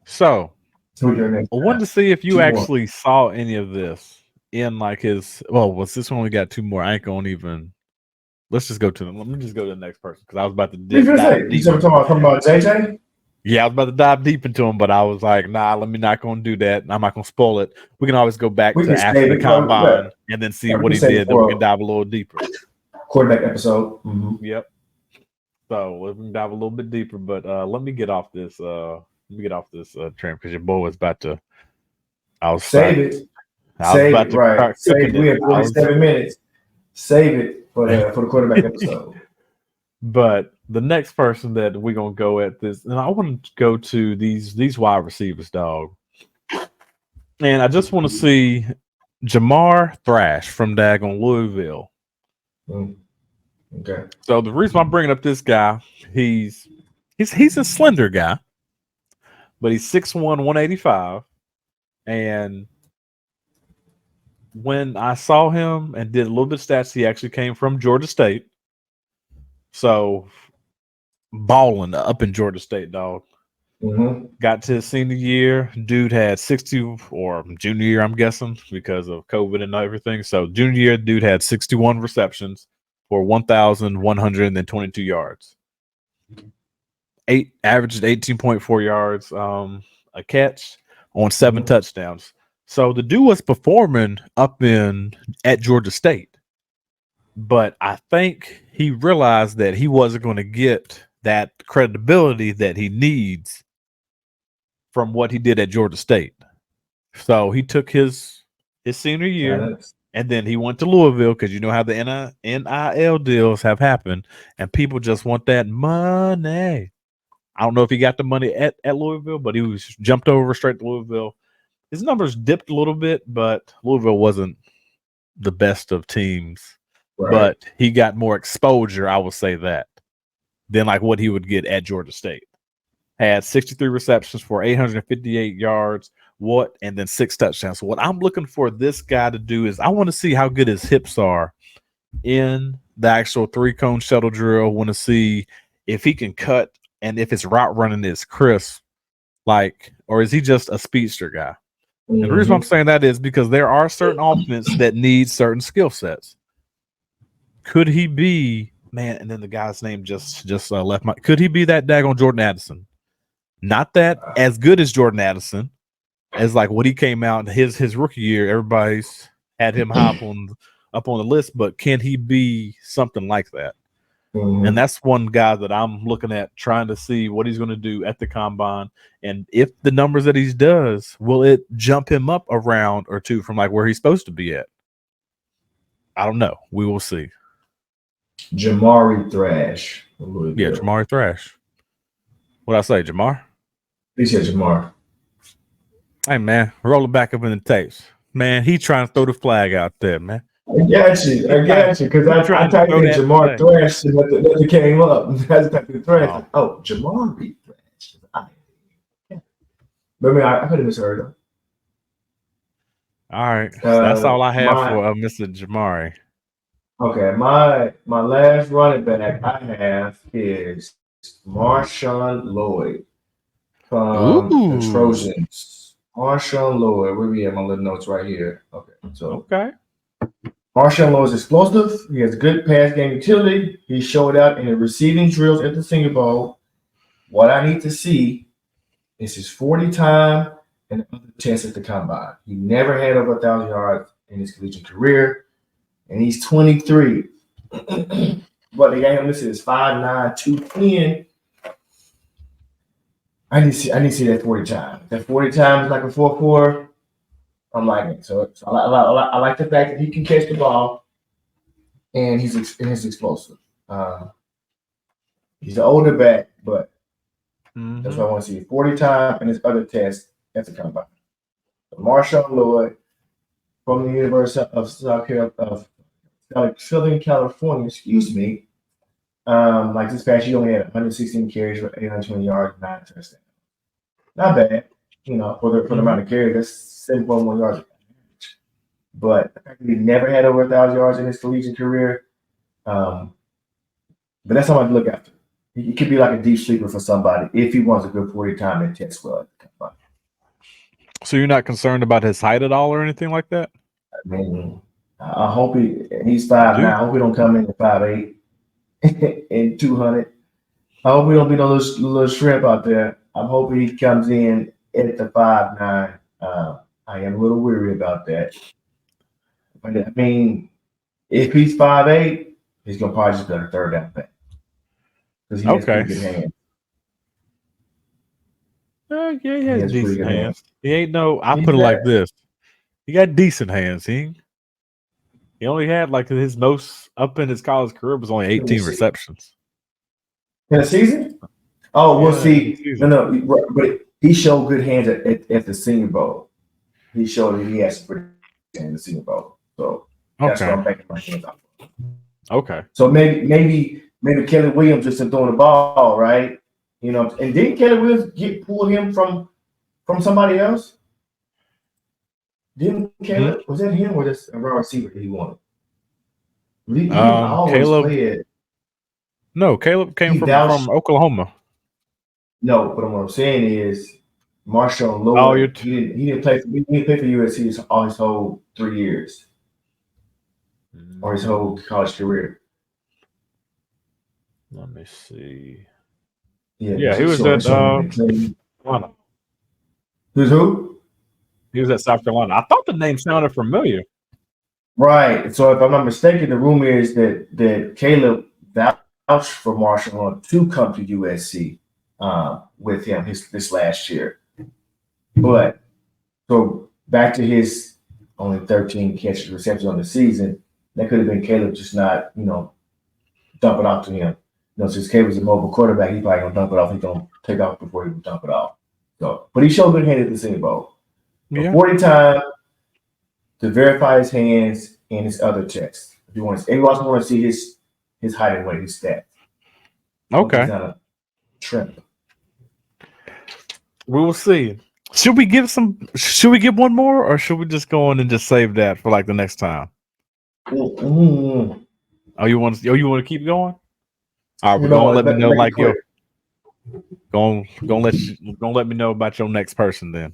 So I wanted to see if you actually saw any of this in like his. Well, was this one? We got two more. I ain't gonna even. Let's just go to them. Let me just go to the next person because I was about to dive deep. You talking about JJ? Yeah, I was about to dive deep into him, but I was like, nah, let me not gonna do that. I'm not gonna spoil it. We can always go back to after the combine and then see what he did. Then we can dive a little deeper. Quarterback episode. Mm-hmm. Yep. So we can dive a little bit deeper, but let me get off this. Train because your boy was about to. Save it. Save it. Right. Save it. We have 47 minutes. Save it for the quarterback episode. But the next person that we're gonna go at this, and I want to go to these wide receivers, dog. And I just want to see Jermar Thrash from daggone Louisville. Okay. So the reason I'm bringing up this guy, he's a slender guy, but he's 6'1", 185. And when I saw him and did a little bit of stats, he actually came from Georgia State. So balling up in Georgia State, dog. Mm-hmm. Got to his senior year. Dude had 60, or junior year, I'm guessing, because of COVID and everything. So junior year, dude had 61 receptions for 1,122 yards. Averaged 18.4 yards a catch on 7 touchdowns. So the dude was performing at Georgia State. But I think he realized that he wasn't going to get that credibility that he needs from what he did at Georgia State. So he took his senior year, and then he went to Louisville because you know how the NIL deals have happened, and people just want that money. I don't know if he got the money at Louisville, but he was jumped over straight to Louisville. His numbers dipped a little bit, but Louisville wasn't the best of teams. Right. But he got more exposure, I will say that, than like what he would get at Georgia State. Had 63 receptions for 858 yards, and then 6 touchdowns. So what I'm looking for this guy to do is I want to see how good his hips are in the actual 3-cone shuttle drill. I want to see if he can cut and if his route running is crisp, or is he just a speedster guy? Mm-hmm. And the reason I'm saying that is because there are certain offenses that need certain skill sets. Could he be, man, and then the guy's name just left my, could he be that daggone Jordan Addison? Not that as good as Jordan Addison, as like what he came out his rookie year, everybody's had him high up on the list, but can he be something like that? And that's one guy that I'm looking at, trying to see what he's going to do at the combine. And if the numbers that he does, will it jump him up a round or two from like where he's supposed to be at? I don't know. We will see. Jermar Thrash. Yeah, Jermar Thrash. What'd I say, Jermar? He said Jermar. Hey, man, roll it back up in the tapes. Man, he trying to throw the flag out there, man. I got you. Because I typed in Jermar Thrash and nothing came up. I typed in Thrash. Oh, Jermar Thrash. But I could have misheard him. All right. That's all I have for Mr. Jermar. Okay, my last running back I have is Marshon Lloyd from the Trojans. Marshon Lloyd. Where we at? My little notes right here. Okay, so Marshon Lloyd is explosive. He has good pass game utility. He showed out in the receiving drills at the Senior Bowl. What I need to see is his 40 time and other tests at the combine. He never had over 1,000 yards in his collegiate career, and he's 23. But the game listed is 5'9", 210. I need to see that 40 time. That 40 time is like a 4.4. I'm liking it. So I like the fact that he can catch the ball, and he's explosive. He's an older back, but that's what I want to see. 40 time and his other tests at the combine. So Marshon Lloyd from the University of Southern California, excuse me. Like this past year, only had 116 carries for 820 yards, 9 touchdowns. Not bad, for the amount of carries. That's 7.1 yards. But the fact that he never had over 1,000 yards in his collegiate career, but that's something to look after. He could be like a deep sleeper for somebody if he wants a good 40 time and tests well. So you're not concerned about his height at all or anything like that? I mean, I hope he's 5'9". I hope he don't come in at 5'8" and 200. I hope we don't be no little shrimp out there. I'm hoping he comes in at the 5'9". I am a little weary about that. But I mean, if he's 5'8", he's gonna probably just be like a third down back. Because he has pretty good hands. Yeah, he has decent hands. He ain't I put it like this. He got decent hands. He only had like his most up in his college career was only 18 receptions. In a season? Oh, we'll see. No, but he showed good hands at the Senior Bowl. He showed that he has some pretty good hands in the Senior Bowl. So that's what I'm making my hands out for. Okay. So maybe Kelly Williams just throwing the ball, right? And didn't Kelly Williams pull him from somebody else? Didn't Caleb, was that him or just a raw receiver that he wanted? He Caleb. played. No, Caleb came from Oklahoma. No, but what I'm saying is Marshon Lloyd. He didn't play for USC all his whole 3 years or his whole college career. Let me see. Yeah, he was at Carolina. Who's who? He was at South Carolina. I thought the name sounded familiar. Right. So if I'm not mistaken, the rumor is that Caleb vouched for Marshon to come to USC with him this last year. But so back to his only 13 catches receptions on the season, that could have been Caleb just not, dump it off to him. Since Caleb's a mobile quarterback, he's probably gonna dump it off. He's gonna take off before he would dump it off. So, but he showed good hand at the Senior Bowl. 40 time to verify his hands and his other checks. If you also want to see his height and weight, his stats. Okay. He's not a shrimp. We will see. Should we give one more, or should we just go on and just save that for like the next time? Mm-hmm. Oh, you want to keep going? All right, we're gonna let me know like yo. Gonna let me know about your next person then.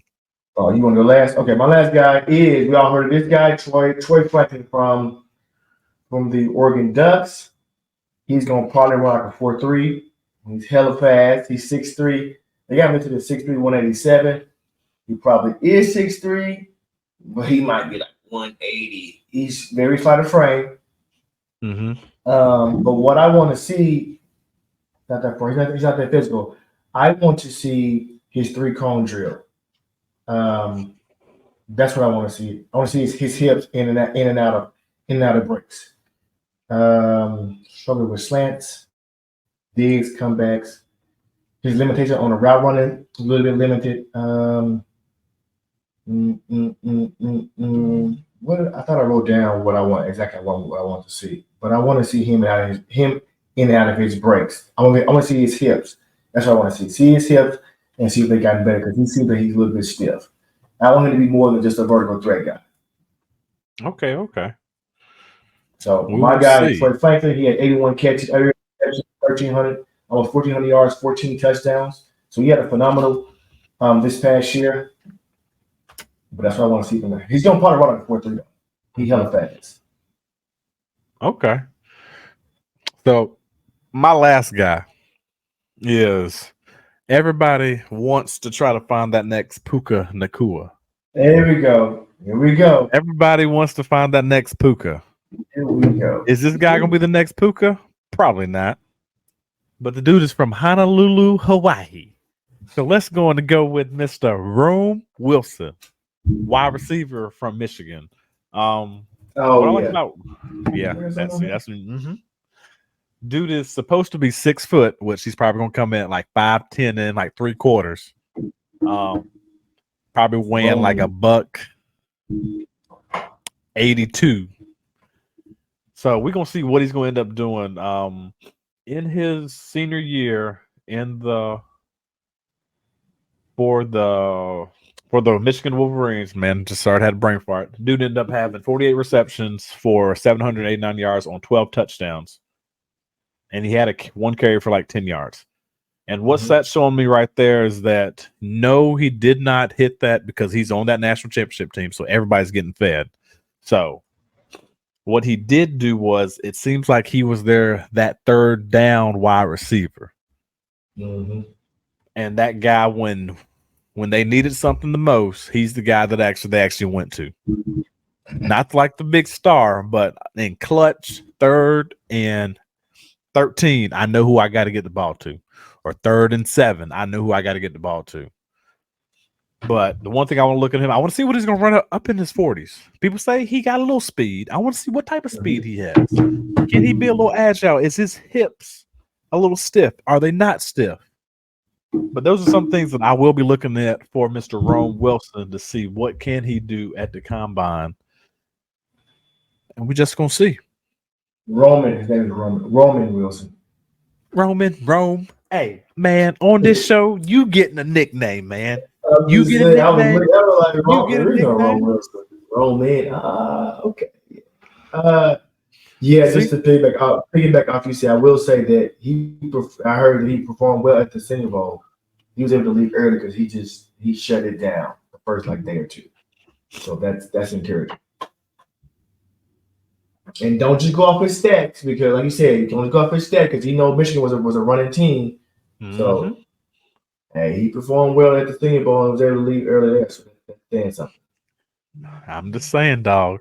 Oh, you want to go last? Okay, my last guy is, we all heard of this guy, Troy Franklin from the Oregon Ducks. He's going to probably run like a 4.3. He's hella fast. He's 6'3". They got him into the 6'3", 187. He probably is 6'3", but he might be like 180. He's very slight of frame. Mm-hmm. But what I want to see, not that far, he's not that physical. I want to see his 3-cone drill. That's what I want to see. I want to see his hips in and out of breaks. Struggle with slants, digs, comebacks. His limitation on the route running a little bit limited. What I thought I wrote down what I want what I want to see, but I want to see him in and out of his breaks. I want to see his hips. That's what I want to see. See his hips and see if they gotten better because he seems like he's a little bit stiff. I want him to be more than just a vertical threat guy. Okay. So my guy, Floyd Franklin, he had 81 catches, 1,300, almost 1,400 yards, 14 touchdowns. So he had a phenomenal this past year. But that's what I want to see from him. He's going to probably run a 4.3 though. He hella fast. Okay. So my last guy is everybody wants to try to find that next Puka Nacua. There we go. Here we go. Everybody wants to find that next Puka. Here we go. Is this guy going to be the next Puka? Probably not. But the dude is from Honolulu, Hawaii. So let's go with Mr. Rome Wilson, wide receiver from Michigan. Dude is supposed to be 6 foot, which he's probably gonna come in at like 5'10" and like 3/4. Probably weighing like $182. So we're gonna see what he's gonna end up doing in his senior year for the Michigan Wolverines. Man, just started had a brain fart. Dude ended up having 48 receptions for 789 yards on 12 touchdowns. And he had one carry for like 10 yards. And what's that showing me right there is that no, he did not hit that because he's on that national championship team. So everybody's getting fed. So what he did do was it seems like he was that third down wide receiver. Mm-hmm. And that guy, when they needed something the most, he's the guy that they actually went to. Not like the big star, but in clutch, 3rd and 13, I know who I got to get the ball to. Or 3rd and 7, I know who I got to get the ball to. But the one thing I want to look at him, I want to see what he's going to run up in his 40s. People say he got a little speed. I want to see what type of speed he has. Can he be a little agile? Is his hips a little stiff? Are they not stiff? But those are some things that I will be looking at for Mr. Rome Wilson to see what can he do at the combine. And we're just going to see. His name is Roman Wilson. Rome. Hey, man, on this show, you getting a nickname, man. You get a nickname. Roman. Okay. Yeah, just to piggyback off you said, I will say that I heard that he performed well at the Senior Bowl. He was able to leave early because he shut it down the first day or two. So that's encouraging. And don't just go off his stats because, like you said, don't go off his stats because Michigan was a running team. Mm-hmm. So, hey, he performed well at the Senior Bowl and was able to leave early there. So that's saying something. I'm just saying, dog.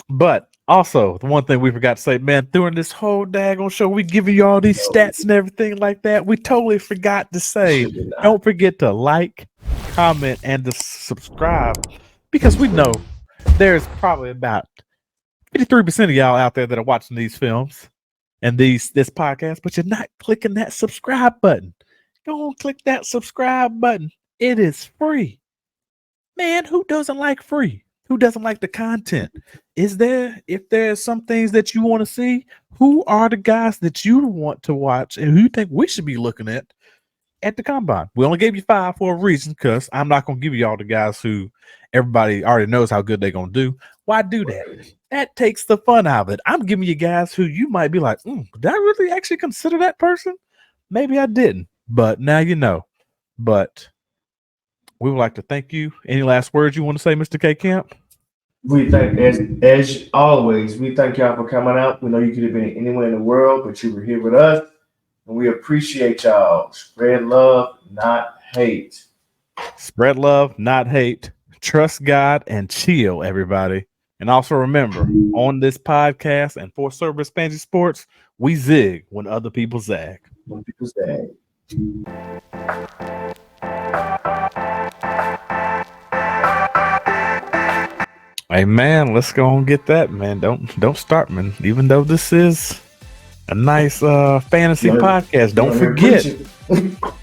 But also, the one thing we forgot to say, man, during this whole daggone show, we giving you all these stats and everything like that. We totally forgot to say, don't forget to like, comment, and to subscribe because we know there's probably about 53% of y'all out there that are watching these films and this podcast, but you're not clicking that subscribe button. Go on, click that subscribe button. It is free. Man, who doesn't like free? Who doesn't like the content? If there's some things that you want to see, who are the guys that you want to watch and who you think we should be looking at the combine? We only gave you 5 for a reason because I'm not going to give you all the guys who everybody already knows how good they're going to do. Why do that? That takes the fun out of it. I'm giving you guys who you might be like, did I really actually consider that person? Maybe I didn't, but now you know. But we would like to thank you. Any last words you want to say, Mr. K. Camp? We thank, as always, we thank y'all for coming out. We know you could have been anywhere in the world, but you were here with us. And we appreciate y'all. Spread love, not hate. Spread love, not hate. Trust God and chill, everybody. And also remember, on this podcast and for Cerberus Fantasy Sports, we zig when other people zag. When people zag. Hey man, let's go and get that, man. Don't start, man. Even though this is a nice fantasy podcast, don't forget.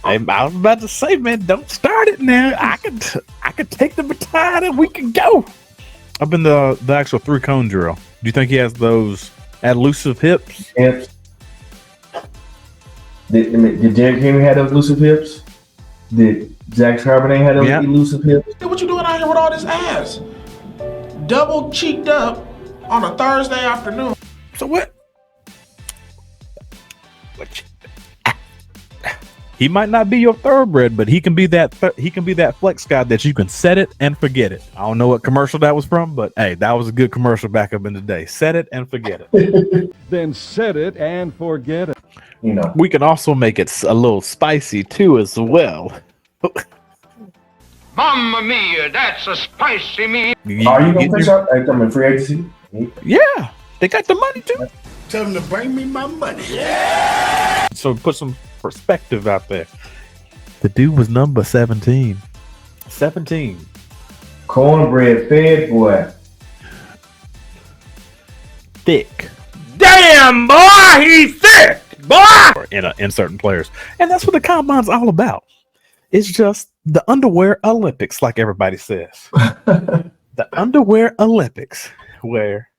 I was about to say, man, don't start it now. I could take the baton and we can go. Up in the actual 3-cone drill. Do you think he has those elusive hips? Did Derrick Henry have those elusive hips? Did Zach Charbonnet have those elusive hips? Hey, what you doing out here with all this ass? Double cheeked up on a Thursday afternoon. So what? He might not be your thoroughbred, but he can be that. He can be that flex guy that you can set it and forget it. I don't know what commercial that was from, but hey, that was a good commercial back up in the day. Set it and forget it. Then set it and forget it. You know, we can also make it a little spicy too, as well. Mamma mia, that's a spicy meal. Are you gonna push up? I'm in free agency. Yeah, they got the money too. Tell them to bring me my money. Yeah. So put some perspective out there. The dude was number 17. 17. Cornbread fed boy. Thick. Damn, boy, he's thick, boy. In certain players. And that's what the combine's all about. It's just the underwear Olympics, like everybody says. The underwear Olympics, where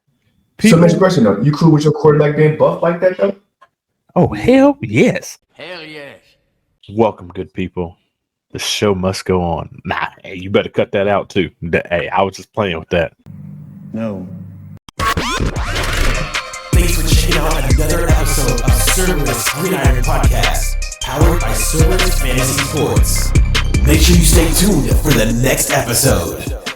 people... So next question though, you cool with your quarterback being buff like that though? Oh, hell yes. Hell yes. Welcome, good people. The show must go on. Nah, hey, you better cut that out too. Hey, I was just playing with that. No. Thanks for checking out another episode of Cerberus Gridiron Podcast, powered by Cerberus Fantasy Sports. Make sure you stay tuned for the next episode.